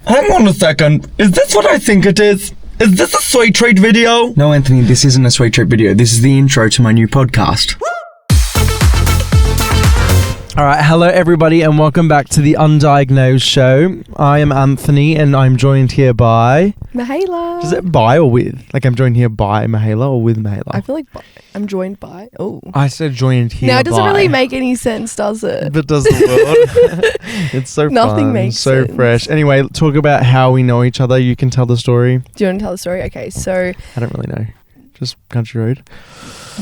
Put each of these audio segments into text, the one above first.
Hang on a second. Is this what I think it is? Is this a sweet treat video? No, Anthony, this isn't a sweet treat video. This is the intro to my new podcast. All right, hello everybody and welcome back to the Undiagnosed Show. I am Anthony and I'm joined here by... Mihaila. Is it by or with? Like I'm joined here by Mihaila or with Mihaila? I feel like I'm joined by... Oh. I said joined here Now it doesn't by. really make any sense, does it? But does the world? It's so Nothing fun, makes so sense. fresh. Anyway, talk about how we know each other. You can tell the story. Do you want to tell the story? Okay, so I don't really know. Just country road.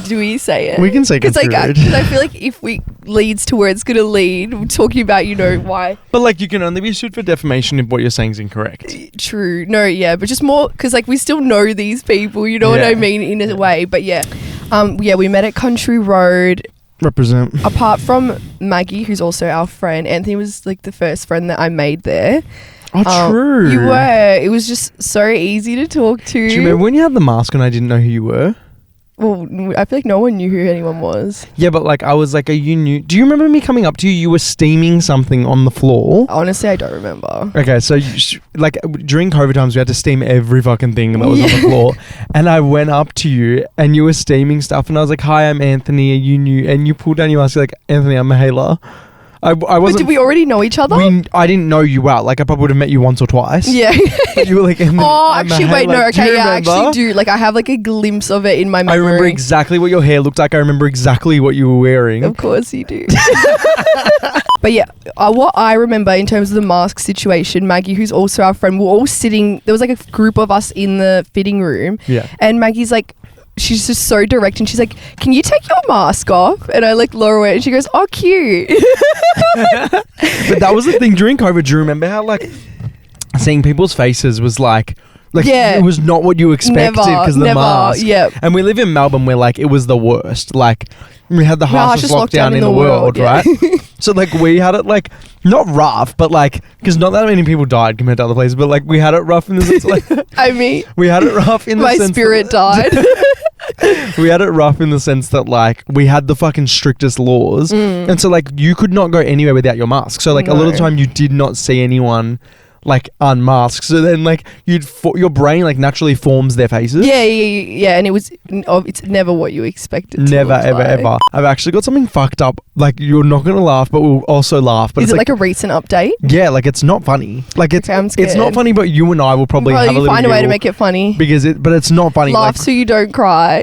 do we say it? We can say country road. Because I feel like if we leads to where it's going to lead, we're talking about, you know, why. But like you can only be sued for defamation if what you're saying is incorrect. True. No, yeah, but just more because like we still know these people, you know what I mean, in a way. But yeah, we met at Country Road. Represent. Apart from Maggie, who's also our friend, Anthony was like the first friend that I made there. Oh, true. You were. It was just so easy to talk to. Do you remember when you had the mask and I didn't know who you were? Well, I feel like no one knew who anyone was. Yeah, but like I was like, you knew. Do you remember me coming up to you? You were steaming something on the floor. Honestly, I don't remember. Okay, so like during COVID times, we had to steam every fucking thing that was on the floor. And I went up to you and you were steaming stuff. And I was like, hi, I'm Anthony. And you knew. And you pulled down your mask. You're like, Anthony, I'm Mihaila. I wasn't. But did we already know each other? I didn't know you well. Like I probably would have met you once or twice. Yeah. But you were like, oh, actually, wait, no. Like, Okay, yeah, I actually do. Like I have like a glimpse of it in my memory. I remember exactly what your hair looked like. I remember exactly what you were wearing. Of course you do. But yeah, what I remember in terms of the mask situation, Maggie, who's also our friend, we're all sitting. There was like a group of us in the fitting room. Yeah. And Maggie's like, she's just so direct and she's like, can you take your mask off? And I like lower it and she goes, oh, cute. But that was the thing during COVID. Do you remember how like seeing people's faces was like it was not what you expected because of the mask. Yeah. And we live in Melbourne where like it was the worst. Like we had the harshest lockdown in the world, right? So like we had it like not rough, but like because not that many people died compared to other places, but like we had it rough in the sense like I mean, we had it rough in the sense my spirit died. We had it rough in the sense that like we had the fucking strictest laws, and so like you could not go anywhere without your mask. So like a lot of the time you did not see anyone like unmasked. So then like your brain like naturally forms their faces. Yeah. And it's never what you expected. Never, ever. I've actually got something fucked up. Like you're not gonna laugh, but we'll also laugh. But is it like a recent update? Yeah, like it's not funny. Like it's not funny, but you and I will probably have a little find a way to make it funny but it's not funny. Laugh so you don't cry.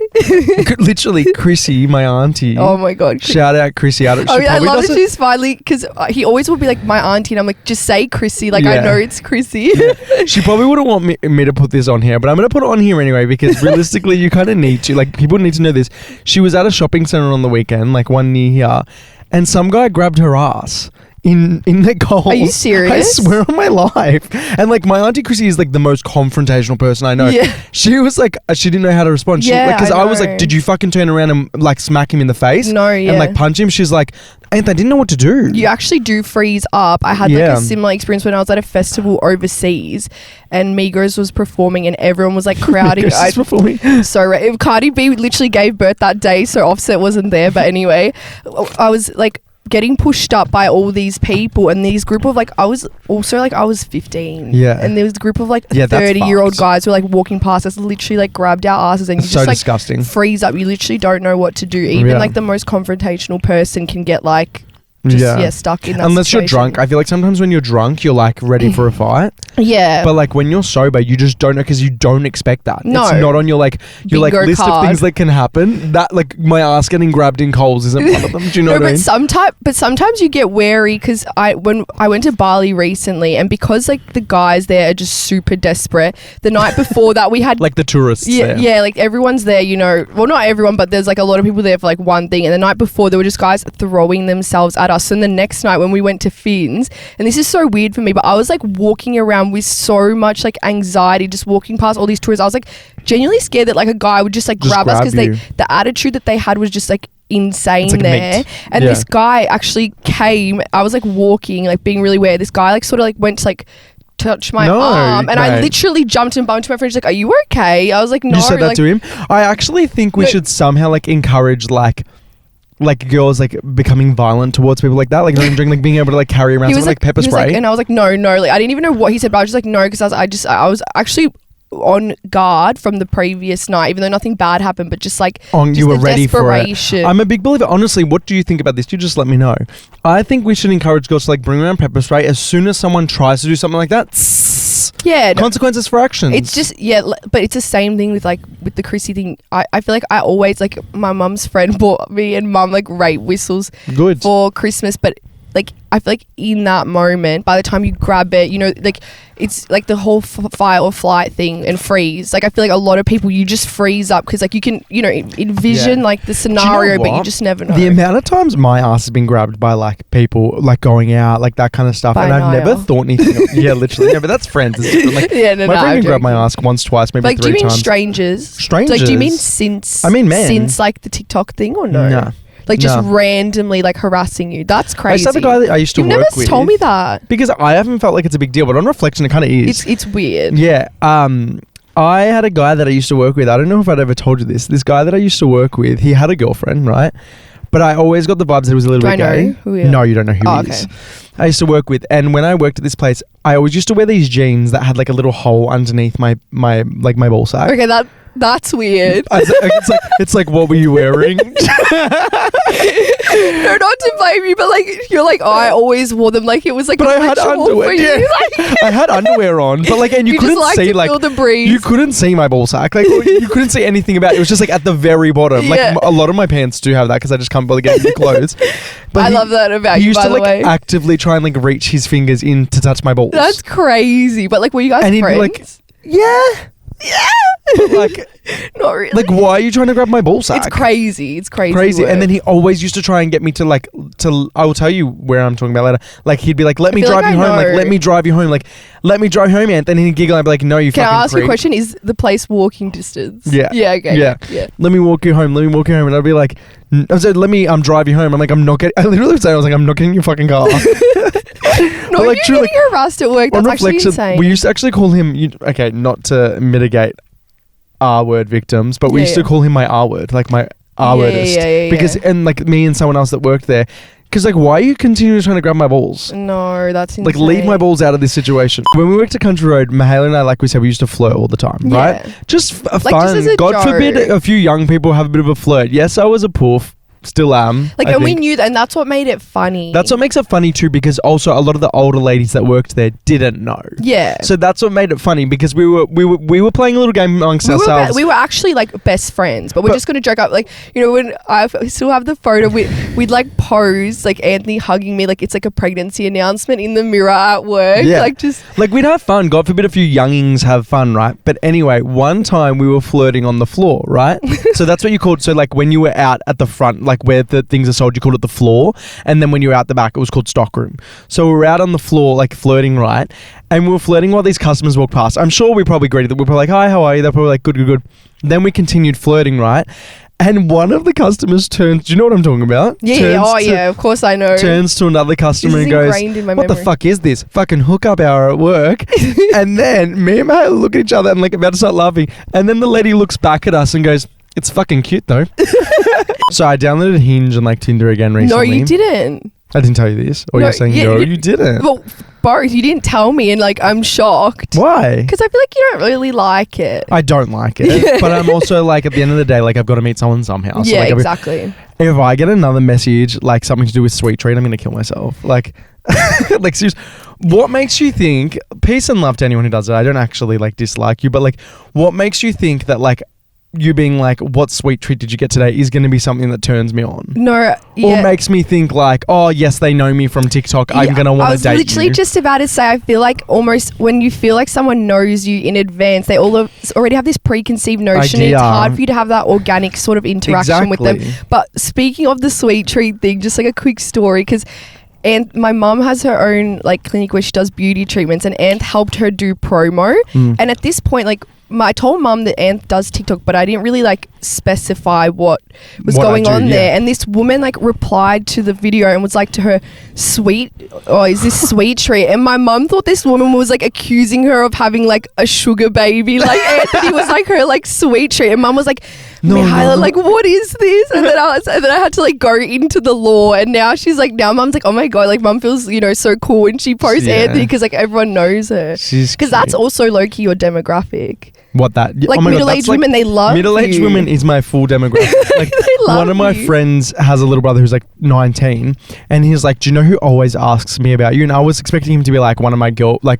Literally, Chrissy, my auntie. Oh my god! Shout out Chrissy. I love that she's finally because he always will be like my auntie, and I'm like, just say Chrissy. Like I know it's Chrissy. Yeah. She probably wouldn't want me to put this on here, but I'm going to put it on here anyway because realistically you kind of need to. Like people need to know this. She was at a shopping centre on the weekend, like one near here, and some guy grabbed her ass in the Coles. Are you serious? I swear on my life. And like my auntie Chrissy is like the most confrontational person I know. Yeah. She was like, she didn't know how to respond. Because I was like, did you fucking turn around and like smack him in the face? No, yeah. And like punch him? She's like, Anth, I didn't know what to do. You actually do freeze up. I had like a similar experience when I was at a festival overseas and Migos was performing and everyone was like crowding. Migos was performing. So Cardi B literally gave birth that day, so Offset wasn't there. But anyway, I was like getting pushed up by all these people and these group of like I was 15 and there was a group of like 30-year-old guys who were like walking past us, literally like grabbed our asses and you just like disgusting. Freeze up. You literally don't know what to do. Even like the most confrontational person can get like stuck in that unless situation. You're drunk. I feel like sometimes when you're drunk you're like ready for a fight, but like when you're sober you just don't know because you don't expect that. No. It's not on your like list of things that can happen. That like my ass getting grabbed in Coles isn't one of them. Do you know what I mean? But sometimes you get wary because when I went to Bali recently and because like the guys there are just super desperate, the night before that we had like the tourists yeah, like everyone's there, you know, well not everyone, but there's like a lot of people there for like one thing, and the night before there were just guys throwing themselves at us. And the next night when we went to Finn's, and this is so weird for me, but I was like walking around with so much like anxiety, just walking past all these tourists. I was like genuinely scared that like a guy would just like grab us because the attitude that they had was just like insane like there. And this guy actually came. I was like walking, like being really weird. This guy like sort of like went to like touch my arm and I literally jumped and bumped into my friend. She's like, are you okay? I was like, no. You said that like, to him? I actually think we should somehow like encourage like like girls like becoming violent towards people like that, like during like being able to like carry around something like pepper spray. And I was like, no, like I didn't even know what he said, but I was just like, no, because I was actually on guard from the previous night, even though nothing bad happened, but just like you were ready for it. Desperation. I'm a big believer. Honestly, what do you think about this? You just let me know. I think we should encourage girls to like bring around pepper spray as soon as someone tries to do something like that. Yeah, consequences for actions. It's just but it's the same thing with like with the Chrissy thing. I feel like I always like my mum's friend bought me and mum like rape whistles for Christmas, but like I feel like in that moment, by the time you grab it, you know, like it's like the whole fight or flight thing and freeze. Like I feel like a lot of people, you just freeze up because like you can, you know, envision like the scenario, but you just never know. The amount of times my ass has been grabbed by like people like going out, like that kind of stuff, and I've never thought anything of, yeah, literally. No, but that's friends. It's different. Like, my friend can grab my ass once, twice, maybe like, 3 times. Do you mean strangers? Strangers. Like, do you mean since? I mean men. Since like the TikTok thing or no? No. Like just randomly like harassing you. That's crazy. I used to have a guy that I used to work with. You've never told me that. Because I haven't felt like it's a big deal, but on reflection it kind of is. It's weird. Yeah. I had a guy that I used to work with. I don't know if I'd ever told you this. This guy that I used to work with, he had a girlfriend, right? But I always got the vibes that he was a little bit gay. Who he is? No, you don't know who he is. I used to work with, and when I worked at this place, I always used to wear these jeans that had like a little hole underneath my ball sack. Okay, that's weird. It's like, what were you wearing? No, not to blame you, but like you're like, oh, I always wore them like it was like. But a I had underwear. for you. Yeah. Like, I had underwear on, but like, and you couldn't just see to like feel the breeze. you couldn't see my ball sack. Like you couldn't see anything about it. It was just like at the very bottom. Yeah. Like a lot of my pants do have that because I just can't bother getting new clothes. But I love that about he you. used By to the like way, actively try and like reach his fingers in to touch my balls. that's crazy. But like, were you guys And he'd be friends? like, yeah. Like, not really. like, why are you trying to grab my ball sack? It's crazy. It's crazy. Crazy. Work. And then he always used to try and get me to I will tell you where I'm talking about later. Like he'd be like, let me drive you home. Like, let me drive you home. Like, let me drive home, and then he'd giggle. I'd be like, no, you Can fucking I ask creep. you a question? Is the place walking distance? Yeah. Yeah. Okay. Yeah. Let me walk you home. Let me walk you home. And I'd be like, I said, let me drive you home. I'm like, I'm not getting. I literally said, I was like, I'm not getting your fucking car. No, like, you're getting harassed at work. That's actually insane. We used to actually call him. Okay, not to mitigate R-word victims, but we used to call him my R-word, like my R-wordist. Yeah. Because and like me and someone else that worked there. Because like, why are you continually trying to grab my balls? No, that's insane. Like, leave my balls out of this situation. When we worked at Country Road, Mihaila and I, like we said, we used to flirt all the time, right? Just fun. Just as a God joke. forbid a few young people have a bit of a flirt. Yes, I was a poof. Still am. Like, and we knew that, and that's what made it funny. That's what makes it funny too, because also a lot of the older ladies that worked there didn't know. Yeah. So that's what made it funny, because we were playing a little game amongst ourselves. We were actually like best friends, but we're just gonna joke up, like, you know, when I still have the photo, we'd like pose, like Anthony hugging me, like it's like a pregnancy announcement in the mirror at work. Yeah. Like just like we'd have fun. God forbid a few youngings have fun, right? But anyway, one time we were flirting on the floor, right? So that's what you called. So like when you were out at the front, like where the things are sold, you called it the floor, and then when you were out the back, it was called stockroom. So we were out on the floor, like flirting, right? And we were flirting while these customers walked past. I'm sure we probably greeted them. We were probably like, "Hi, how are you?" They're probably like, "Good." Then we continued flirting, right? And one of the customers turns. Do you know what I'm talking about? Yeah. Of course I know. Turns to another customer and goes, "What the fuck is this? Fucking hookup hour at work?" And then me and Mihaila look at each other and like about to start laughing. And then the lady looks back at us and goes, "It's fucking cute though." So I downloaded Hinge and like Tinder again recently. No, you didn't. I didn't tell you this. Or you're saying you didn't. Well, both. You didn't tell me, and like I'm shocked. Why? Because I feel like you don't really like it. I don't like it. But I'm also like, at the end of the day, like I've got to meet someone somehow. So, Yeah, like, exactly. If I get another message like something to do with Sweet Treat, I'm gonna kill myself. Like, like seriously, what makes you think? Peace and love to anyone who does it. I don't actually like dislike you, but like, what makes you think that like you being like, what sweet treat did you get today, is going to be something that turns me on? No, or makes me think like, oh yes, they know me from TikTok, I'm going to want to date you. I was literally just about to say, I feel like almost when you feel like someone knows you in advance, they already have this preconceived notion. It's hard for you to have that organic sort of interaction with them. But speaking of the sweet treat thing, just like a quick story, because and my mum has her own like clinic where she does beauty treatments, and Anth helped her do promo. And at this point, like, I told mum that Anth does TikTok, but I didn't really like specify what was What I going do, on yeah. there. And this woman like replied to the video and was like to her, is this sweet treat? And my mum thought this woman was like accusing her of having like a sugar baby. Like Anthony was like her like sweet treat. And mum was like, Mihaila, like what is this? And then I had to like go into the law. And now mum's like, oh my God, like mum feels, so cool when she posts Yeah. Anthony because like everyone knows her. Because that's also low-key your demographic. What that? Like oh my God, middle-aged that's, women, they love middle-aged you. women is my full demographic. Like love one of my you. friends has a little brother who's like 19, and he's like, "Do you know who always asks me about you?" And I was expecting him to be like one of my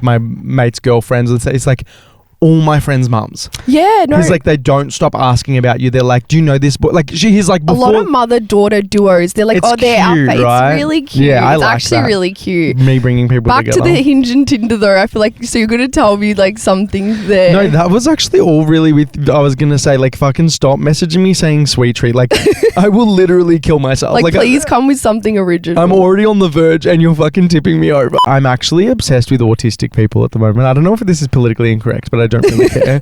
my mate's girlfriends. It's like all my friends' mums. Yeah, no. Because like they don't stop asking about you. They're like, "Do you know this boy?" Like he's like A before. lot of mother-daughter duos, they're like, It's they're out cute, there. right? It's really cute. Yeah, I it's like actually that. really cute. me bringing people Back together. to the Hinge and Tinder though, I feel like, so you're going to tell me like something there. No, that was actually all really I was going to say, like, fucking stop messaging me saying sweet treat. Like, I will literally kill myself. like please come with something original. I'm already on the verge and you're fucking tipping me over. I'm actually obsessed with autistic people at the moment. I don't know if this is politically incorrect, but I don't really care.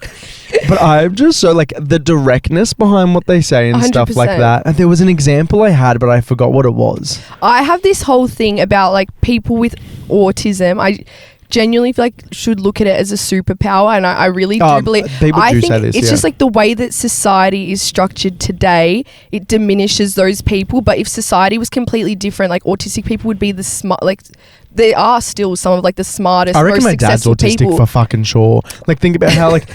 But I'm just so, like, the directness behind what they say and stuff like 100%. that. And there was an example I had, but I forgot what it was. I have this whole thing about like people with autism. I genuinely feel like should look at it as a superpower, and I really do believe. People I do think say this, it's yeah. just like the way that society is structured today. It diminishes those people, but if society was completely different, like autistic people would be the smart. Like they are still some of like the smartest, I reckon most my dad's successful autistic people. for fucking sure. Like, think about how, like...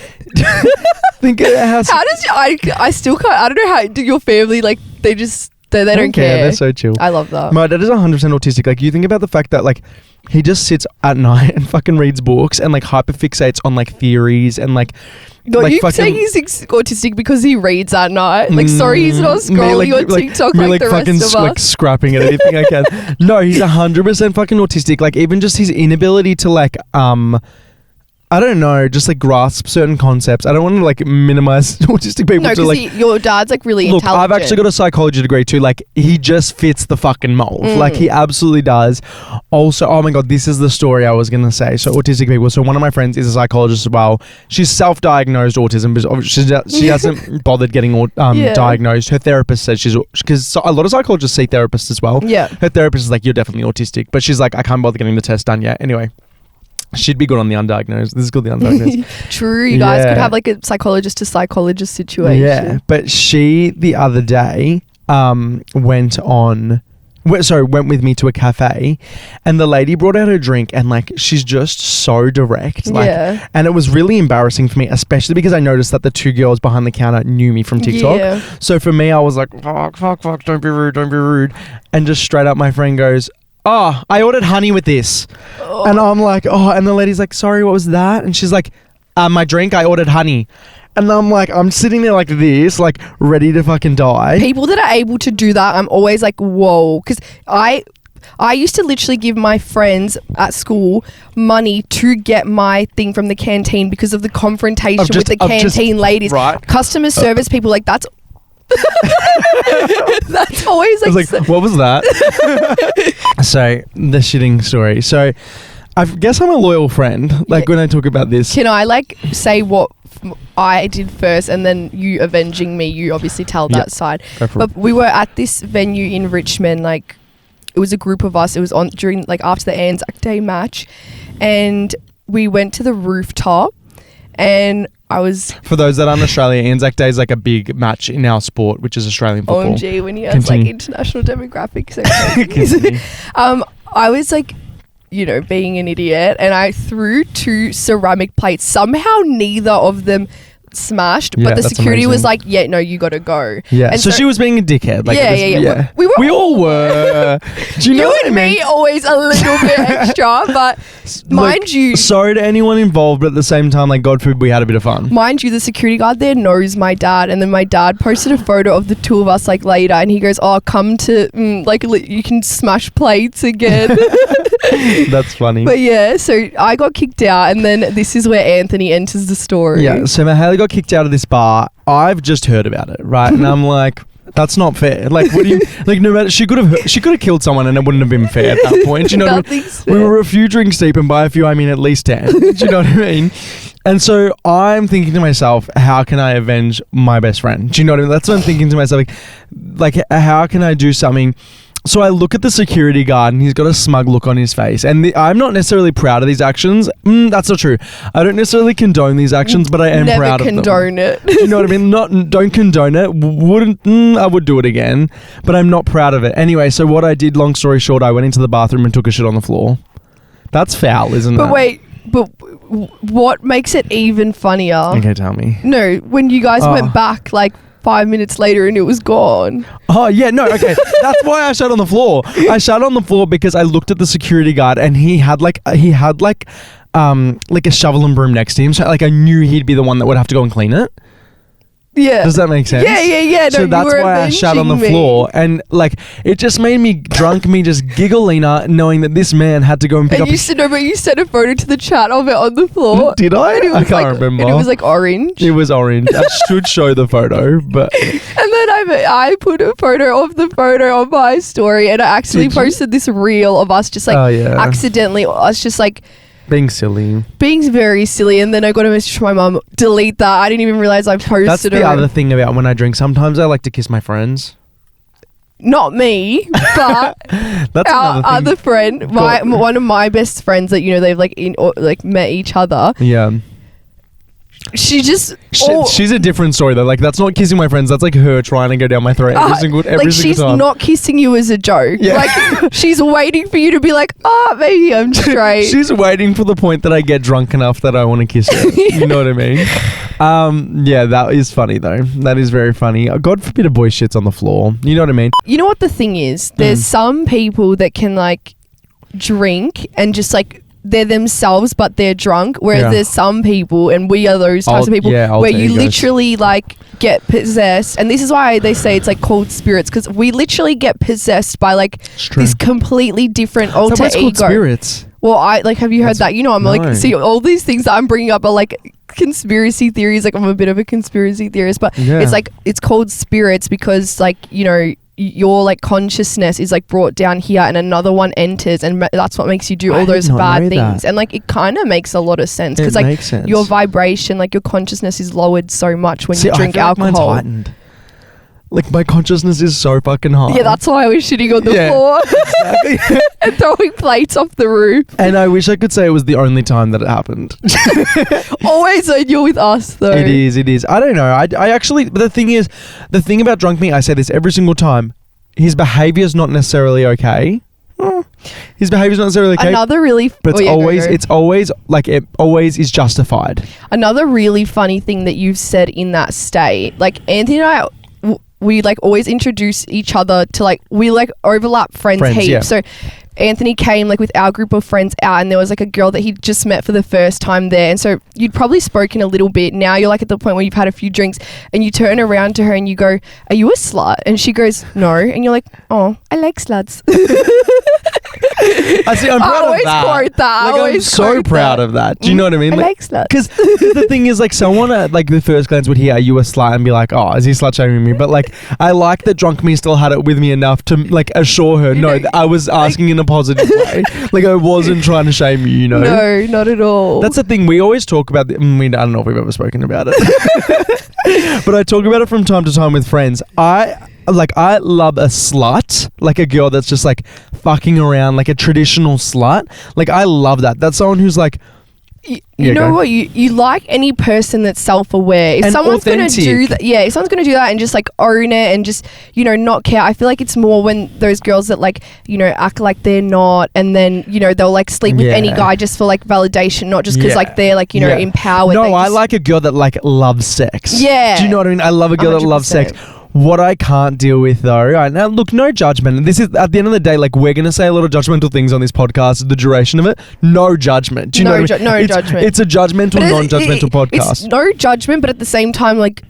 think about how... How does I still can't. I don't know how do your family like they don't care. They're so chill. I love that. My dad is 100% autistic. Like, you think about the fact that, like, he just sits at night and fucking reads books and, like, hyperfixates on, like, theories and, like... No, like you fucking- saying he's autistic because he reads at night. Like, sorry, he's not scrolling on TikTok me, like the fucking rest of like us. scrapping at anything I can. No, he's 100% fucking autistic. Like, even just his inability to, like, I don't know, just like grasp certain concepts. I don't want to like minimize autistic people No, to because like. your dad's like really Look, intelligent. I've actually got a psychology degree too. Like, he just fits the fucking mold. Like, he absolutely does. Also, oh my God, this is the story I was going to say. So, autistic people. So, one of my friends is a psychologist as well. She's self-diagnosed autism, but she hasn't bothered getting Yeah. diagnosed. Her therapist says because a lot of psychologists see therapists as well. Yeah. Her therapist is like, you're definitely autistic. But she's like, I can't bother getting the test done yet. Anyway. She'd be good on the undiagnosed. This is called the undiagnosed. True, you guys Yeah. could have like a psychologist to psychologist situation. Yeah, but she the other day went with me to a cafe, and the lady brought out her drink, and like she's just so direct, like, Yeah. and it was really embarrassing for me, especially because I noticed that the two girls behind the counter knew me from TikTok. Yeah. So for me, I was like, fuck, don't be rude, and just straight up, my friend goes, "Oh, I ordered honey with this," and I'm like, "Oh," and the lady's like, "Sorry, what was that?" And she's like, "My drink, I ordered honey." And I'm like, I'm sitting there like this, like ready to fucking die. People that are able to do that, I'm always like, whoa. Because I used to literally give my friends at school money to get my thing from the canteen because of the confrontation with the canteen ladies. Right. Customer service people, like that's... that's always I like... was like, what was that? So, the shitting story. So, I guess I'm a loyal friend, like when I talk about this. Can I like say what I did first and then you avenging me? You obviously tell that Yep. side. Go for But we were at this venue in Richmond, like it was a group of us. It was on during like after the Anzac Day match, and we went to the rooftop, and I was For those that aren't Australian, Anzac Day is like a big match in our sport, which is Australian football. OMG when he has Continue. like international demographics. Continue. I was like, you know, being an idiot, and I threw 2 ceramic plates. Somehow neither of them smashed, Yeah, but the that's security was amazing. like, yeah, no, you gotta go. Yeah, And so she was being a dickhead. Like, Yeah, this- yeah. We were all were. Do you know you what I and mean? me always a little bit extra, but mind Look, you, sorry to anyone involved, but at the same time, like, God forbid we had a bit of fun. the security guard there knows my dad, and then my dad posted a photo of the two of us like later, and he goes, "Oh, come to you can smash plates again." That's funny. But yeah, so I got kicked out, and then this is where Anthony enters the story. Yeah, so Mihaila got kicked out of this bar. I've just heard about it, right? And I'm like, that's not fair. Like, what do you like? No matter, she could have killed someone, and it wouldn't have been fair at that point. You know, what I mean? Nothing's We fair. were a few drinks deep, and by a few I mean at least 10. Do you know what I mean? And so I'm thinking to myself, how can I avenge my best friend? Do you know what I mean? That's what I'm thinking to myself. Like how can I do something? So I look at the security guard and he's got a smug look on his face. And I'm not necessarily proud of these actions. That's not true. I don't necessarily condone these actions, but I am proud of them. Never condone it. Do you know what I mean? Don't condone it. I would do it again, but I'm not proud of it. Anyway, so what I did, long story short, I went into the bathroom and took a shit on the floor. That's foul, isn't it? But wait, what makes it even funnier? Okay, tell me. No, when you guys went back like 5 minutes later and it was gone. Oh, yeah, no, okay. That's why I shat on the floor. I shat on the floor because I looked at the security guard and he had like a shovel and broom next to him. So like I knew he'd be the one that would have to go and clean it. Yeah. Does that make sense? Yeah. So that's why I shat on the floor, and like it just made me drunk, me just giggling, knowing that this man had to go and pick up. You sent a photo to the chat of it on the floor. Did I? I can't remember. And it was like orange. It was orange. I should show the photo, but. And then I put a photo of the photo on my story, and I actually posted this reel of us just like accidentally, us just like. Being silly. Being very silly, and then I got a message from my mum, delete that. I didn't even realise I posted it. That's the other thing about when I drink. Sometimes I like to kiss my friends. Not me, but that's our other friend, one of my best friends that, they've met each other. Yeah. She just... she's a different story though. Like that's not kissing my friends. That's like her trying to go down my throat every single time. She's not kissing you as a joke. Yeah. Like she's waiting for you to be like, maybe I'm straight. She's waiting for the point that I get drunk enough that I want to kiss her. You know what I mean? Yeah, that is funny though. That is very funny. God forbid a boy shits on the floor. You know what I mean? You know what the thing is? There's some people that can like drink and just like they're themselves but they're drunk, whereas there's some people, and we are those types of people, where you literally like get possessed, and this is why they say it's like called spirits, because we literally get possessed by like this completely different alter ego. Called spirits. Well, have you heard that? You know, I'm like, see, all these things that I'm bringing up are like conspiracy theories. Like I'm a bit of a conspiracy theorist, but it's like, it's called spirits because like, you know, your like consciousness is like brought down here and another one enters, and that's what makes you do all those bad things. And like it kind of makes a lot of sense because like your vibration, like your consciousness is lowered so much when you drink alcohol. Like mine's heightened. Like my consciousness is so fucking high. Yeah, that's why I was shitting on the floor exactly. and throwing plates off the roof. And I wish I could say it was the only time that it happened. Always when you're with us though. It is. I don't know. I actually, but the thing about drunk me, I say this every single time, his behaviour is not necessarily okay. His behaviour is not necessarily okay. Another really... But it's always like, it always is justified. Another really funny thing that you've said in that state, like Anthony and I... we like always introduce each other to like, we like overlap friends heaps. Yeah. So Anthony came like with our group of friends out, and there was like a girl that he'd just met for the first time there, and so you'd probably spoken a little bit. Now you're like at the point where you've had a few drinks, and you turn around to her and you go, "Are you a slut?" And she goes, "No." And you're like, "Oh, I like sluts." I'm proud of that. Quote that. Like, I'm so proud of that. Do you know what I mean? I like sluts. Because the thing is, like, someone at like the first glance would hear, "Are you a slut?" and be like, "Oh, is he slut shaming me?" But like, I like that drunk me still had it with me enough to like assure her, no, I was asking in a positive way. Like I wasn't trying to shame you, you know? No, not at all. That's the thing. We always talk about I don't know if we've ever spoken about it. But I talk about it from time to time with friends. I love a slut, like a girl that's just like fucking around, like a traditional slut. Like I love that. That's someone who's like, you know what, you like any person that's self-aware. If someone's going to do that, if someone's going to do that and just like own it and just, you know, not care. I feel like it's more when those girls that like, you know, act like they're not, and then, you know, they'll like sleep with any guy just for like validation, not just because like they're like, you know, empowered. No, I like a girl that like loves sex. Yeah. Do you know what I mean? I love a girl 100%. That loves sex. What I can't deal with though, now look, no judgment. This is at the end of the day, like we're gonna say a lot of judgmental things on this podcast. The duration of it, no judgment. Do you know what I mean? No judgment. It's a judgmental, non-judgmental podcast. It's no judgment, but at the same time, like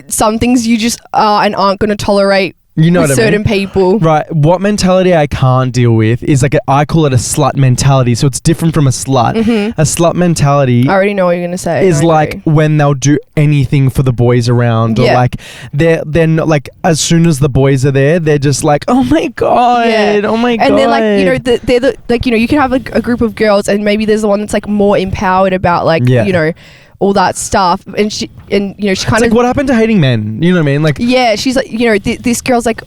some things you just are and aren't going to tolerate You know with what I mean? certain people. Right. What mentality I can't deal with is like I call it a slut mentality. So it's different from a slut. A slut mentality I already know what you're gonna say. is I like agree. when they'll do anything for the boys around, or Yeah. like they're not like, as soon as the boys are there, they're just like, oh my god, Yeah. oh my god. And then like they're the like you can have a group of girls, and maybe there's the one that's like more empowered about like Yeah. all that stuff, and she kind it's of like, what happened to hating men? You know what I mean? Like, yeah, she's like, this girl's like,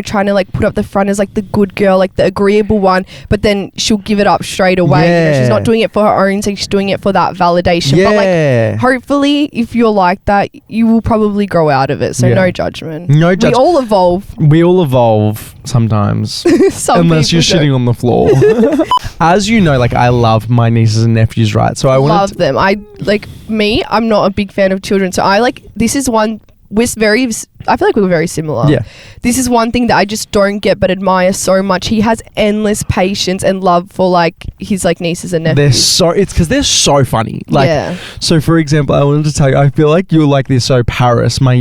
trying to like put up the front as like the good girl, like the agreeable one, but then she'll give it up straight away. Yeah. She's not doing it for her own sake, she's doing it for that validation. But yeah. like, hopefully, if you're like that, you will probably grow out of it. So Yeah. no judgment. No We judgment. all evolve. We all evolve sometimes. Some Unless you're people shitting don't. on the floor. As you know, like I love my nieces and nephews, right? So I Love wanted to, them. I'm not a big fan of children, so this is one. I feel like we're very similar. Yeah. This is one thing that I just don't get but admire so much. He has endless patience and love for like his like nieces and nephews. it's because they're so funny. Like, Yeah. so for example, I wanted to tell you, I feel like you'll like this. So Paris, my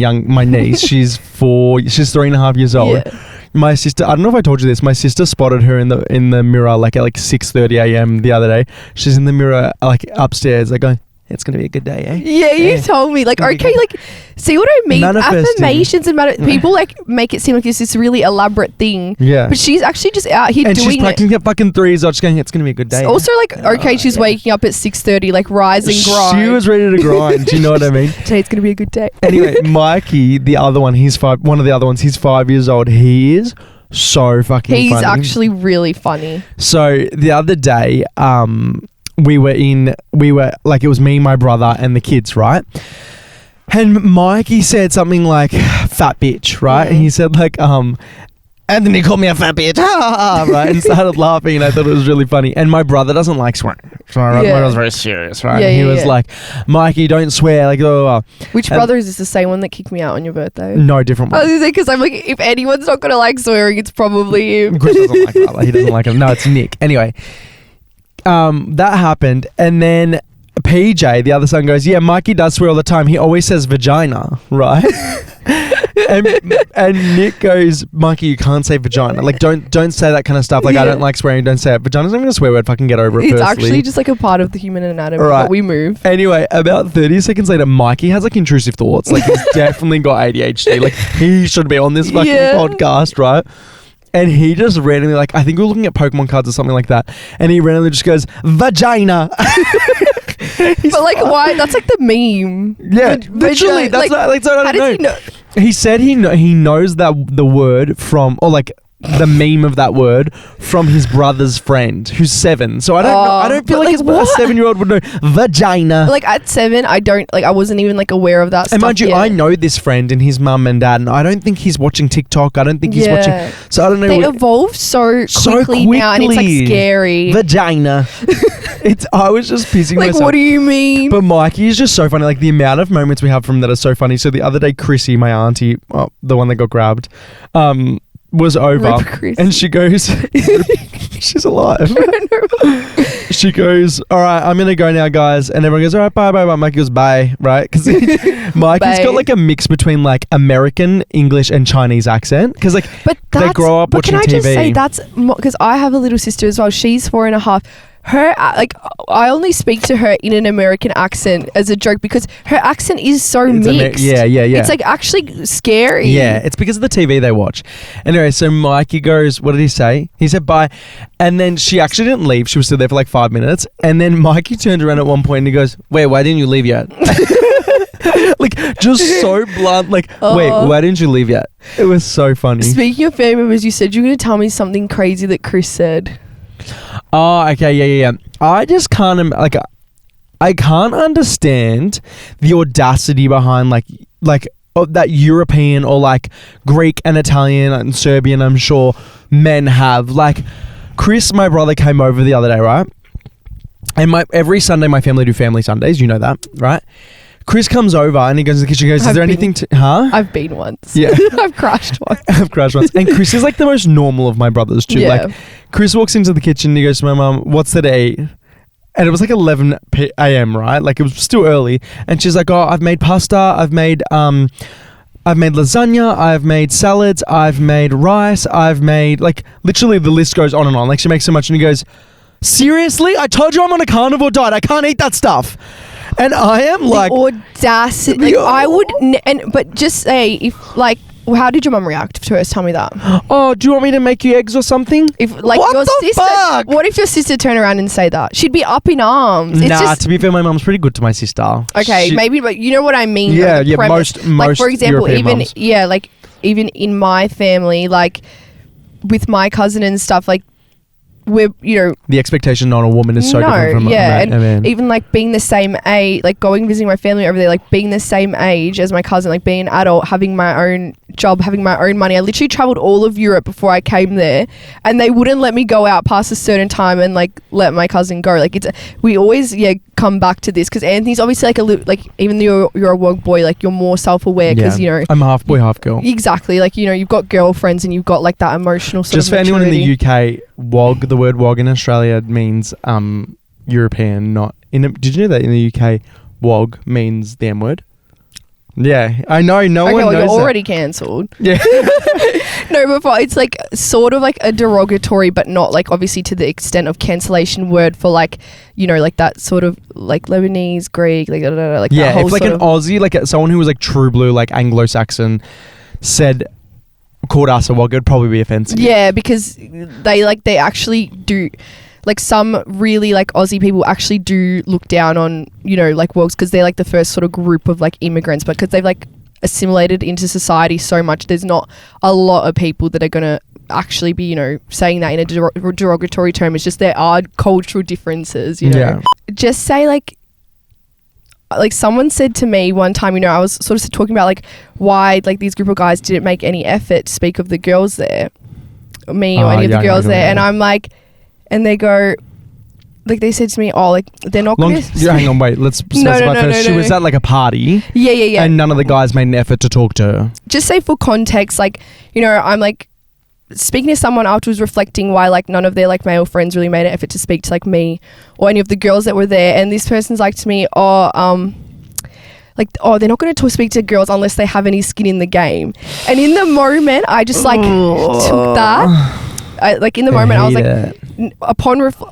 niece, she's 3.5 years old. Yeah. My sister, I don't know if I told you this. My sister spotted her in the mirror like at like 6:30 a.m. the other day. She's in the mirror like upstairs, like going, "It's gonna be a good day, eh?" Yeah, you told me. Like, okay, like, see what I mean? Manifesting. Affirmations and people like make it seem like it's this really elaborate thing. Yeah. But she's actually just out here And she's doing it. practicing at fucking 3 years old, just going, "It's gonna be a good day." Also, like, okay, she's waking up at 6:30, like, rise and grind. She was ready to grind. Do you know what I mean? Today's gonna be a good day. Anyway, Mikey, the other one, he's 5. One of the other ones, he's 5 years old. He is so fucking He's funny. actually really funny. So the other day, we were like, it was me, my brother, and the kids, right? And Mikey said something like, "Fat bitch," right? And he said like, "Anthony called me a fat bitch," right? And started laughing, and I thought it was really funny. And my brother doesn't like swearing, so my brother was very serious, right? Yeah, and he yeah, was yeah. like, "Mikey, don't swear," like, oh. Which brother is this? The same one that kicked me out on your birthday? No, different I one. was gonna say, because I'm like, if anyone's not gonna like swearing, it's probably him. Chris doesn't like that. He doesn't like him. No, it's Nick. Anyway, that happened, and then PJ, the other son, goes, "Yeah, Mikey does swear all the time. He always says vagina, right?" and Nick goes, "Mikey, you can't say vagina. Like, don't say that kind of stuff. Like, I Yeah. don't like swearing. Don't say it. Vagina's not even a swear word. Fucking get over it." It's firstly. actually just like a part of the human anatomy, Right. but we move. Anyway, about 30 seconds later, Mikey has like intrusive thoughts. Like, he's definitely got ADHD. Like, he should be on this fucking Yeah. podcast, right? And he just randomly, like, I think we were looking at Pokemon cards or something like that. And he randomly just goes, "Vagina." But like, why? That's like the meme. Yeah, literally. That's like, not, like, so I how don't does he know? He said he knows that the word from, or like the meme of that word from his brother's friend who's 7. So I don't know. I don't feel but like, like, a what? 7-year-old would know vagina. Like at 7, I wasn't even like aware of that stuff. And mind you, yet. I know this friend and his mum and dad, and I don't think he's watching TikTok. I don't think he's Yeah. watching. So I don't know. They what- evolve so quickly now, and it's like quickly. scary. Vagina. I was just pissing Like, myself. what do you mean? But Mikey is just so funny. Like, the amount of moments we have from that are so funny. So the other day, Chrissy, my auntie, the one that got grabbed, was over. Rip Chrissy. And she goes, she's alive. She goes, "All right, I'm going to go now, guys." And everyone goes, "All right, bye, bye, bye." Mikey goes, "Bye," right? Because Mikey's Bye. got like a mix between like American, English, and Chinese accent. Because like But they grow up but watching can I TV. just say that's because I have a little sister as well. She's 4.5. Her like I only speak to her in an American accent as a joke because her accent is so It's mixed. yeah. It's like actually scary. Yeah, it's because of the TV they watch. Anyway, so Mikey goes, what did he say? He said bye. And then she actually didn't leave. She was still there for like 5 minutes. And then Mikey turned around at one point and he goes, "Wait, why didn't you leave yet?" Like, just so blunt. Like, "Wait, why didn't you leave yet?" It was so funny. Speaking of family members, you said you were going to tell me something crazy that Chris said. Oh, okay, yeah. I just can't, I can't understand the audacity behind like that European or like Greek and Italian and Serbian, I'm sure men have. Like, Chris, my brother, came over the other day, right? And every Sunday my family do family Sundays, you know that, right? Chris comes over and he goes to the kitchen, he goes, "Is there anything to..." Huh? I've been once. Yeah. I've crashed once. I've crashed once. And Chris is like the most normal of my brothers too. Yeah. Like, Chris walks into the kitchen and he goes to my mum, "What's there to eat?" And it was like 11 a.m., right? Like, it was still early. And she's like, "Oh, I've made pasta. I've made I've made lasagna, I've made salads, I've made rice, I've made, like, literally the list goes on and on. Like, she makes so much and he goes, seriously? I told you I'm on a carnivore diet. I can't eat that stuff. And I am like... The audacity. Like, I would... but just say, if, like... How did your mum react to us? Tell me that. Oh, do you want me to make you eggs or something? If like what your the sister, fuck? What if your sister turned around and say that? She'd be up in arms. It's just, to be fair, my mum's pretty good to my sister. okay, maybe, but you know what I mean. Yeah, like the yeah. premise. Most like for example, European even mums. like even in my family, like with my cousin and stuff, like we're the expectation on a woman is so different from yeah, a man. even like being the same age, like going visiting my family over there, like being the same age as my cousin, like being an adult, having my own job, having my own money. I literally traveled all of Europe before I came there, and they wouldn't let me go out past a certain time and like let my cousin go. Like we always come back to this because Anthony's obviously like a little, like even though you're a woke boy, like you're more self-aware because I'm half boy, half girl. Exactly, like you've got girlfriends and you've got like that emotional sort Just of for anyone in maturity. the UK, WOG, the word WOG in Australia means European, not in. Did you know that in the UK, WOG means the M word? Yeah, I know. No okay, one well, knows you're that. already cancelled. Yeah. No, but it's like sort of like a derogatory, but not like obviously to the extent of cancellation word for like like that sort of like Lebanese, Greek, like like yeah. that whole If like sort an of, Aussie, like someone who was like true blue, like Anglo-Saxon, called us a WOG, it'd probably be offensive. yeah, because they actually do. Like some really like Aussie people actually do look down on like wogs because they're like the first sort of group of like immigrants, but because they've like assimilated into society so much, there's not a lot of people that are gonna actually be saying that in a derogatory term. It's just there are cultural differences. Yeah. Just say like someone said to me one time, I was sort of talking about like why like these group of guys didn't make any effort to speak of the girls there, me or any of the girls there, and I'm like. And they go, like they said to me, oh, like they're not going to... Hang on, wait. Let's specify first. She was at like a party. Yeah. And none of the guys made an effort to talk to her. Just say for context, like, I'm like speaking to someone afterwards reflecting why like none of their like male friends really made an effort to speak to like me or any of the girls that were there. And this person's like to me, they're not going to speak to girls unless they have any skin in the game. And in the moment, I just like took that. I was like,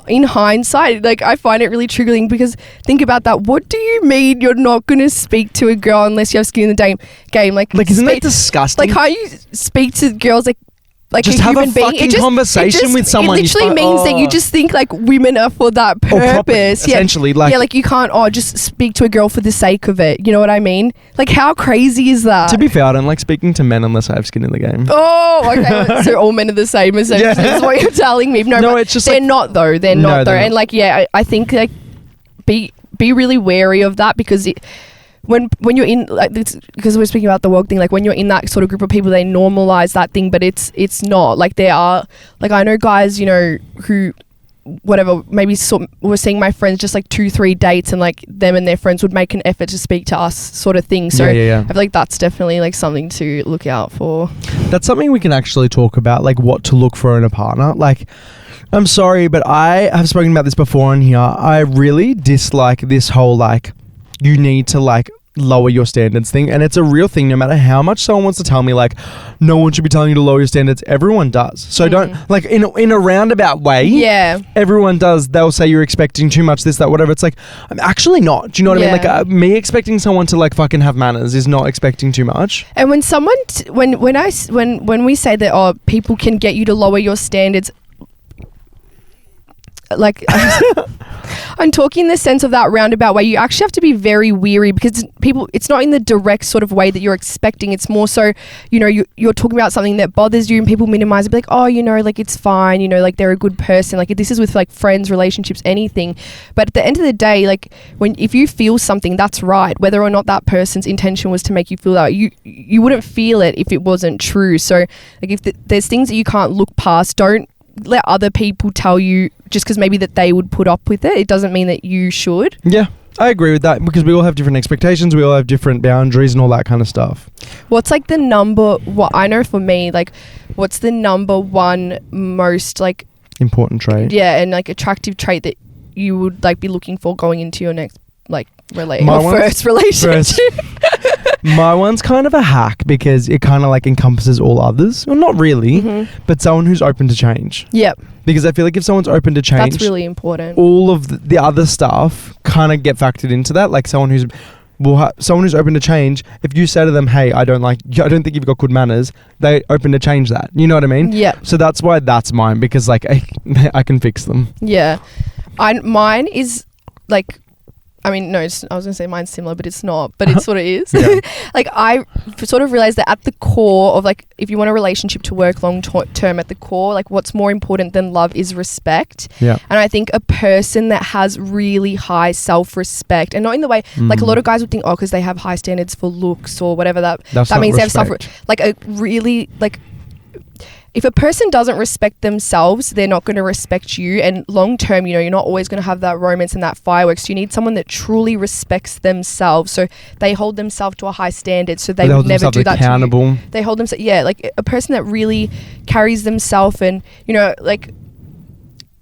in hindsight, like I find it really triggering because think about that. What do you mean you're not going to speak to a girl unless you have skin in the game? Like isn't that disgusting? Like how you speak to girls like just a have human a being. fucking conversation with someone. It literally means that you just think like women are for that purpose. Essentially, like you can't just speak to a girl for the sake of it. You know what I mean? Like how crazy is that? To be fair, I don't like speaking to men unless I have skin in the game. Oh, okay. So all men are the same, essentially. That's what you're telling me. No, it's just they're not though. They're not though. And like, I think like be really wary of that because when you're in like this, because we're speaking about the WOG thing, like when you're in that sort of group of people, they normalize that thing, but it's not. Like there are, like I know guys, who whatever, maybe were seeing my friends just like 2-3 dates and like them and their friends would make an effort to speak to us sort of thing. So yeah. I feel like that's definitely like something to look out for. That's something we can actually talk about, like what to look for in a partner. Like, I'm sorry, but I have spoken about this before on here. I really dislike this whole like, you need to like lower your standards thing, and it's a real thing. No matter how much someone wants to tell me like no one should be telling you to lower your standards, everyone does. So don't like in a roundabout way. Yeah, everyone does. They'll say you're expecting too much, this, that, whatever. It's like I'm actually not. Do you know what I mean? Like me expecting someone to like fucking have manners is not expecting too much. And when someone when we say that people can get you to lower your standards, like I'm talking in the sense of that roundabout way. You actually have to be very weary because it's not in the direct sort of way that you're expecting. It's more so, you're talking about something that bothers you and people minimize it, be like, oh, like it's fine, like they're a good person. Like this is with like friends, relationships, anything. But at the end of the day, like if you feel something, that's right. Whether or not that person's intention was to make you feel that, you wouldn't feel it if it wasn't true. So like if there's things that you can't look past, don't let other people tell you just because maybe that they would put up with it. It doesn't mean that you should. Yeah, I agree with that because we all have different expectations. We all have different boundaries and all that kind of stuff. What's like what I know for me, like what's the number one most like important trait? Yeah, and like attractive trait that you would like be looking for going into your next like first relationship. My one's kind of a hack because it kind of like encompasses all others. Well, not really, but someone who's open to change. Yep. Because I feel like if someone's open to change, That's really important. all of the other stuff kind of get factored into that. Like someone who's open to change. If you say to them, "Hey, I don't think you've got good manners," they're open to change that. You know what I mean? Yeah. So that's why that's mine, because like I can fix them. Yeah. Mine is like, I mean, no, I was going to say mine's similar, but it's not, but it's what it is. Yeah. Like I sort of realized that at the core of like, if you want a relationship to work long term, at the core, like what's more important than love is respect. Yeah. And I think a person that has really high self-respect, and not in the way, like a lot of guys would think, oh, because they have high standards for looks or whatever, that means they have like a really like, if a person doesn't respect themselves, they're not going to respect you. And long term, you know, you're not always going to have that romance and that fireworks. You need someone that truly respects themselves. So they hold themselves to a high standard. So they would never do that accountable. to you. They hold themselves, yeah, like a person that really carries themselves and, you know, like,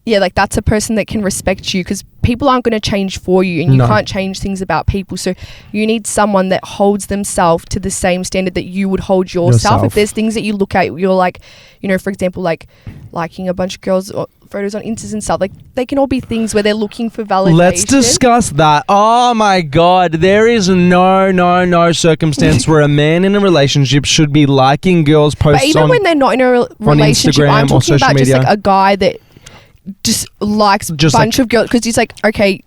yeah, like that's a person that can respect you, because people aren't going to change for you, and you can't change things about people. So you need someone that holds themselves to the same standard that you would hold yourself. If there's things that you look at, you're like, you know, for example, like liking a bunch of girls' photos on Insta and stuff, like they can all be things where they're looking for validation. Let's discuss that. Oh my God, there is no circumstance where a man in a relationship should be liking girls' posts. But even when they're not in a relationship, Instagram I'm talking about media. just like a guy that just likes a bunch of girls, because he's like, okay,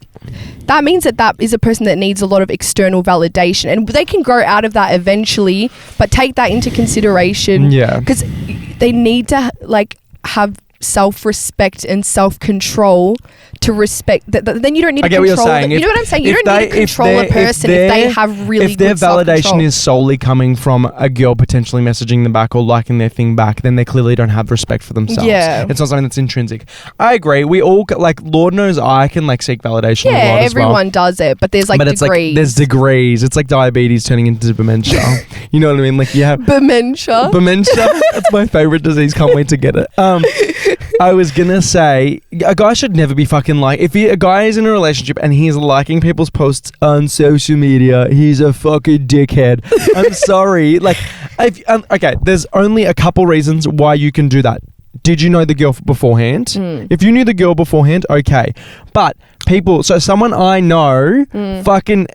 that means that is a person that needs a lot of external validation, and they can grow out of that eventually, but take that into consideration. Yeah, because they need to like have self-respect and self-control to respect that. Then you don't need to control. You know what I'm saying? You don't need to control a person if they have really good self-control. If their validation is solely coming from a girl potentially messaging them back or liking their thing back, then they clearly don't have respect for themselves. Yeah, it's not something that's intrinsic. I agree. We all like, Lord knows I can like seek validation. a lot as well. Everyone does it, but there's like degrees. Like, there's degrees. It's like diabetes turning into dementia. You know what I mean? Like you have dementia. That's my favorite disease. Can't wait to get it. I was gonna say, a guy should never be fucking like, if a guy is in a relationship and he's liking people's posts on social media, he's a fucking dickhead. I'm sorry. Like, okay, there's only a couple reasons why you can do that. Did you know the girl beforehand? If you knew the girl beforehand, okay. But someone I know, fucking,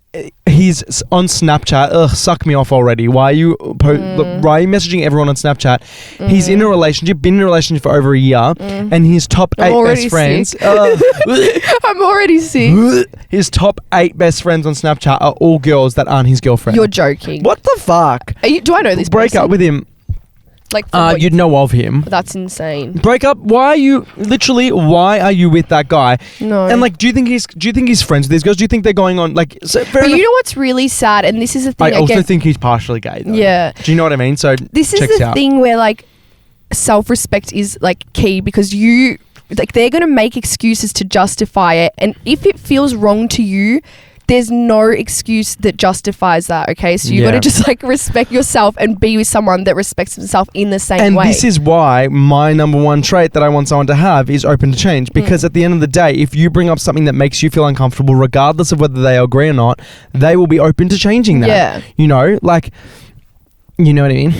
he's on Snapchat. Ugh, suck me off already. Why are you messaging everyone on Snapchat? He's in a relationship, been in a relationship for over a year, and his top 8 best friends. I'm already sick. His top 8 best friends on Snapchat are all girls that aren't his girlfriend. You're joking. What the fuck? Do I know this Break person? up with him. Like, you'd know of him. That's insane. Break up. Why are you with that guy? No. And like, do you think he's friends with these girls? Do you think they're going on like? But you know what's really sad, and this is the thing. I also think he's partially gay, though. Yeah. Do you know what I mean? So this is the thing where like self-respect is like key, because they're gonna make excuses to justify it, and if it feels wrong to you, there's no excuse that justifies that, okay? So you got to just like respect yourself and be with someone that respects himself in the same way. And this is why my number one trait that I want someone to have is open to change. Because at the end of the day, if you bring up something that makes you feel uncomfortable, regardless of whether they agree or not, they will be open to changing that. Yeah. You know, like, you know what I mean?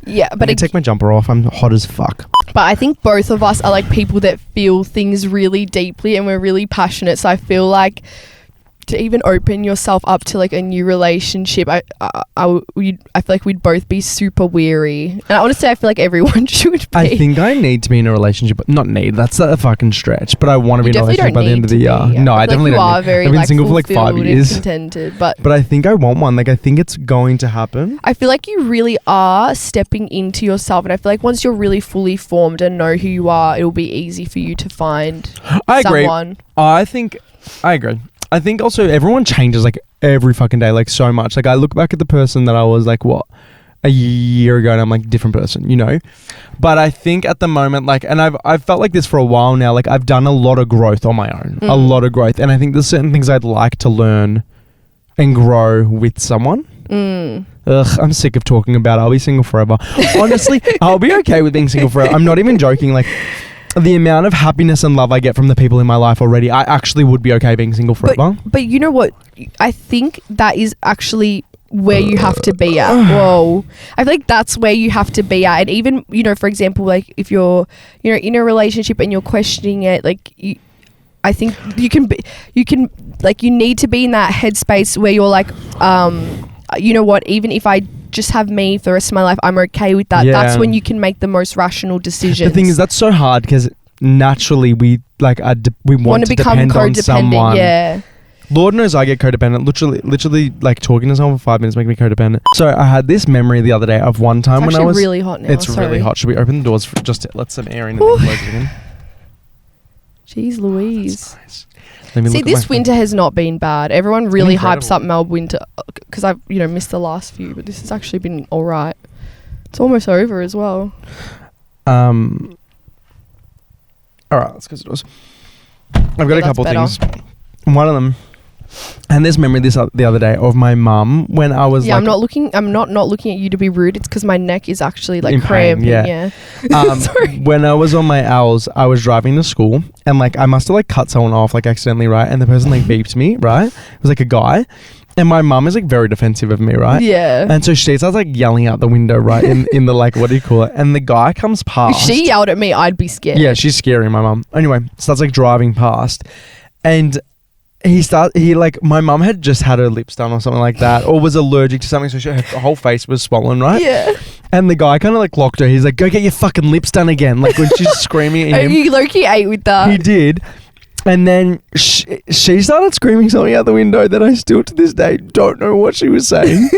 Yeah, but take my jumper off. I'm hot as fuck. But I think both of us are like people that feel things really deeply, and we're really passionate. So I feel like to even open yourself up to like a new relationship, I feel like we'd both be super weary. And honestly, I feel like everyone should be. I think I need to be in a relationship, but not need. That's a fucking stretch. But I want to be in a relationship by the end of the year. No, I definitely don't. I've been single for like 5 years. Contented, but I think I want one. Like, I think it's going to happen. I feel like you really are stepping into yourself, and I feel like once you're really fully formed and know who you are, it'll be easy for you to find someone. I agree. I think also everyone changes like every fucking day, like so much. Like I look back at the person that I was like, a year ago, and I'm like a different person, you know? But I think at the moment, like, and I've felt like this for a while now, like I've done a lot of growth on my own, a lot of growth. And I think there's certain things I'd like to learn and grow with someone. Ugh, I'm sick of talking about I'll be single forever. Honestly, I'll be okay with being single forever. I'm not even joking. Like, the amount of happiness and love I get from the people in my life already, I actually would be okay being single forever. But you know what? I think that is actually where you have to be at. Whoa. I feel like that's where you have to be at. And even, you know, for example, like if you're, you know, in a relationship and you're questioning it, like I think you need to be in that headspace where you're like, you know what, even if I just have me for the rest of my life, I'm okay with that. Yeah. That's when you can make the most rational decisions. The thing is, that's so hard because naturally we like we want to become depend on codependent. someone. Yeah. Lord knows I get codependent. Literally, like talking to someone for 5 minutes make me codependent. So I had this memory the other day of one time It's when I was really hot now. It's really hot. Should we open the doors for just to let some air in and then close it again? Jeez Louise. Nice. Let me See, look at this my winter has not been bad. Everyone really hypes Incredible. up Melbourne winter because I've, you know, missed the last few, but this has actually been all right. It's almost over as well. All right, let's close the doors. I've got a that's couple better. things. One of them, and this memory the other day of my mum when I was I'm not looking at you to be rude. It's because my neck is actually like In pain, cramping. yeah. Sorry. When I was on my owls, I was driving to school and like I must have like cut someone off like accidentally, right? And the person like beeped me, right? It was like a guy, and my mum is like very defensive of me, right? Yeah. And so she starts like yelling out the window, right? In the like, what do you call it? And the guy comes If past. she yelled at me, I'd be scared. Yeah, she's scary, my mum. Anyway, starts like driving past, and he like, my mum had just had her lips done or something like that, or was allergic to something, so her whole face was swollen, right? Yeah. And the guy kind of like locked her. He's like, "Go get your fucking lips done again." Like when she's screaming at him. And you low-key ate with that. He did. And then she started screaming something out the window that I still to this day don't know what she was saying.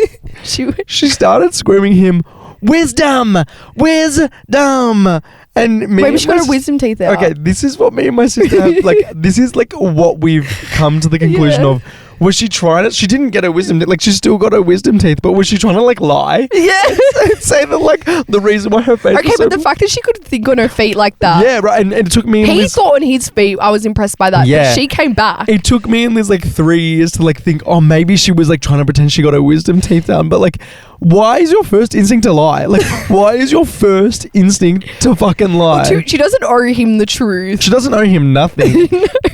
She started screaming him, "Wisdom! Wisdom!" And me Maybe she got her wisdom teeth out. Okay, this is what me and my sister have, like, this is like what we've come to the conclusion Yeah. of. Was she trying to, she didn't get her wisdom teeth, like she still got her wisdom teeth, but was she trying to like lie? Yeah. And say that like the reason why her face Okay, was so but the fact that she could think on her feet like that. yeah, right, and it took me and He Liz, thought on his feet. I was impressed by that. Yeah. But she came back. it took me and Liz like 3 years to like think, oh, maybe she was like trying to pretend she got her wisdom teeth done, but like, why is your first instinct to lie? Like, why is your first instinct to fucking lie? She doesn't owe him the truth. She doesn't owe him nothing.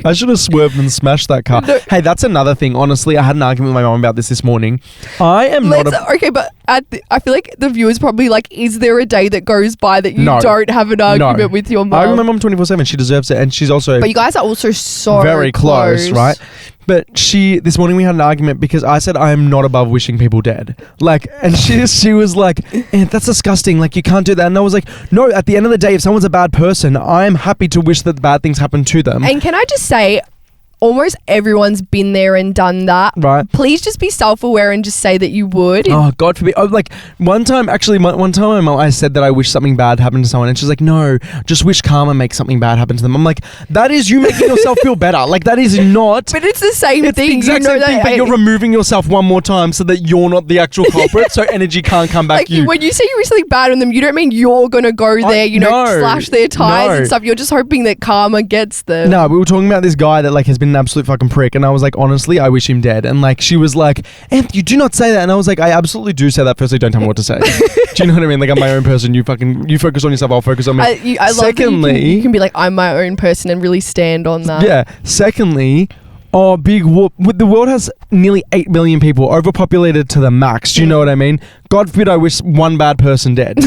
I should have swerved and smashed that car. No. Hey, that's another thing. Honestly, I had an argument with my mom about this morning. I am not a... Okay, but I feel like the viewers probably like, is there a day that goes by that you No. don't have an argument with your mom? I remember mom 24/7. She deserves it, and she's also But you guys are also so very close, right? But this morning we had an argument because I said I am not above wishing people dead. Like, and she was like, that's disgusting. Like, you can't do that. And I was like, no, at the end of the day, if someone's a bad person, I am happy to wish that bad things happen to them. And can I just say, almost everyone's been there and done that. Right. Please just be self-aware and just say that you would. Oh, God forbid. Oh, like, one time my mom, I said that I wish something bad happened to someone, and she's like, no, just wish karma makes something bad happen to them. I'm like, that is you making yourself feel better. Like, that is not... But it's the same It's thing. the exact you know same thing, that, but you're removing yourself one more time so that you're not the actual culprit, so energy can't come back like you. when you say you wish something bad on them, you don't mean you're gonna go there, no, slash their tires no. and stuff. You're just hoping that karma gets them. No, we were talking about this guy that like has been an absolute fucking prick, and I was like, honestly, I wish him dead. And like, she was like, Anth, you do not say that. And I was like, I absolutely do say that. Firstly, don't tell me what to say. Do you know what I mean? Like, I'm my own person. You focus on yourself. I'll focus on me. I love Secondly, that you can be like, I'm my own person and really stand on that. yeah. Secondly, big whoop. The world has nearly 8 million people, overpopulated to the max. Do you know what I mean? God forbid I wish one bad person dead.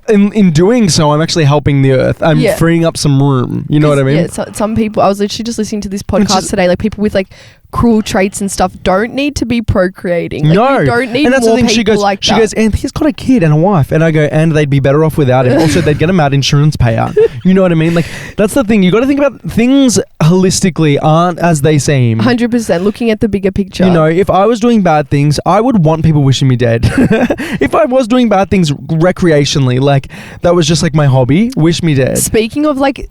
In doing so, I'm actually helping the earth. I'm freeing up some room. You know what I mean? Yeah, some people, I was literally just listening to this podcast today, like people with like cruel traits and stuff don't need to be procreating. Like, no, you don't need and that's more the thing. people like that. She goes, and he's got a kid and a wife, and I go, and they'd be better off without him. Also, they'd get a mad insurance payout. You know what I mean? Like, that's the thing. You got to think about things holistically, aren't as they seem. 100%, looking at the bigger picture. You know, if I was doing bad things, I would want people wishing me dead. If I was doing bad things recreationally, like that was just like my hobby, wish me dead. Speaking of like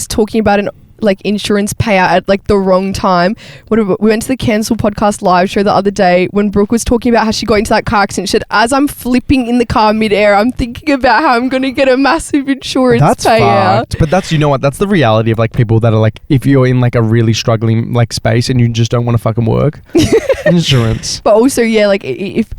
talking about an like insurance payout at like the wrong time. We went to the Cancel Podcast live show the other day when Brooke was talking about how she got into that car accident. She said, as I'm flipping in the car midair, I'm thinking about how I'm going to get a massive insurance payout. Fucked. But that's, you know what, that's the reality of like people that are like, if you're in like a really struggling like space and you just don't want to fucking work, insurance. But also, yeah, like if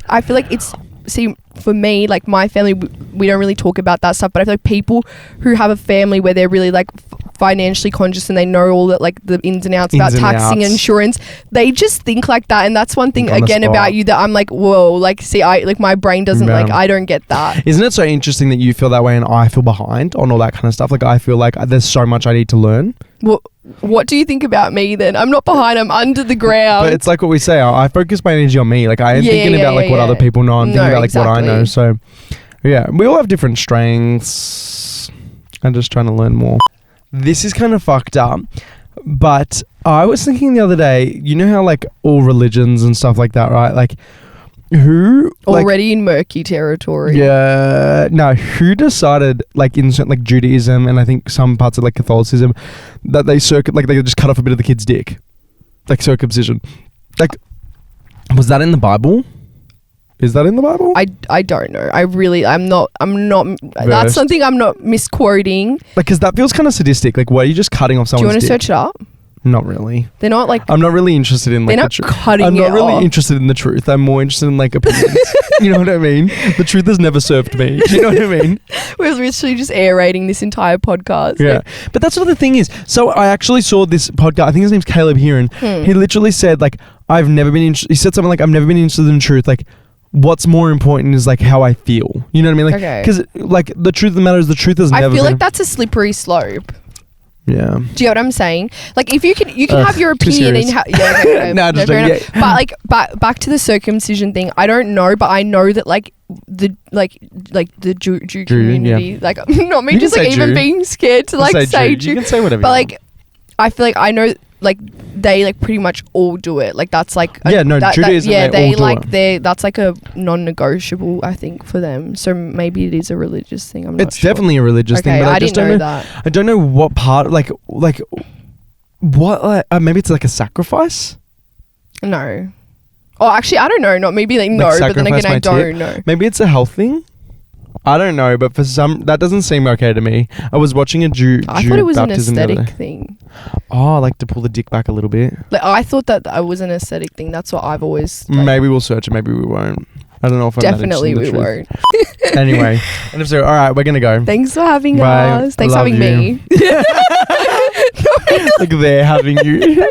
I feel like it's, see, for me, like my family, we don't really talk about that stuff, but I feel like people who have a family where they're really like financially conscious and they know all that, like the ins and outs about taxing and insurance, they just think like that. And that's one thing again about you that I'm like, whoa, like see, I like my brain doesn't like, I don't get that. Isn't it so interesting that you feel that way and I feel behind on all that kind of stuff? Like I feel like there's so much I need to learn. Well, what do you think about me then? I'm not behind, I'm under the ground. But it's like what we say, I focus my energy on me. Like I am thinking about like what other people know. I'm thinking about like what I know. So yeah, we all have different strengths. I'm just trying to learn more. This is kind of fucked up, but I was thinking the other day, you know how like all religions and stuff like that, right? Like who already in murky territory. Yeah, no, who decided like in like Judaism and I think some parts of like Catholicism that they just cut off a bit of the kid's dick, like circumcision? Like, was that in the Bible? Is that in the Bible? I don't know. I'm not that's something I'm not misquoting. Like, because that feels kind of sadistic. Like, why are you just cutting off someone's dick? Do you want to search it up? Not really. They're not like... I'm not really interested in like the truth. I'm not really interested in the truth. I'm more interested in like opinions. You know what I mean? The truth has never served me. Do you know what I mean? We're literally just aerating this entire podcast. Yeah. But that's what the thing is. So I actually saw this podcast. I think his name's Caleb Heron. He literally said like, he said something like, I've never been interested in the truth. Like, what's more important is like how I feel. You know what I mean? Like, because like the truth of the matter is the truth has never been. I feel like that's a slippery slope. Yeah. Do you know what I'm saying? Like, if you can have your opinion and no, just don't. But like, back to the circumcision thing. I don't know, but I know that like the Jew community, like not me, just like even being scared to like say Jew. You can say whatever. But like, I feel like I know like they like pretty much all do it. Like that's like Judaism. They like that's like a non-negotiable, I think, for them. So maybe it is a religious thing. I'm not sure. Definitely a religious thing. But I just don't know that. I don't know what part. Like what? Maybe it's like a sacrifice. No. Oh, actually, I don't know. Not maybe like no, but then again, I don't know. Maybe it's a health thing. I don't know, but for some, that doesn't seem okay to me. I was watching a Jew I thought it was an aesthetic thing. Oh, like to pull the dick back a little bit. Like I thought that was an aesthetic thing. That's what I've always. Like, maybe we'll search it. Maybe we won't. I don't know if I'm definitely we won't. Anyway, and if so, all right, we're gonna go. Thanks for having us. Thanks for having me. Like they're having you.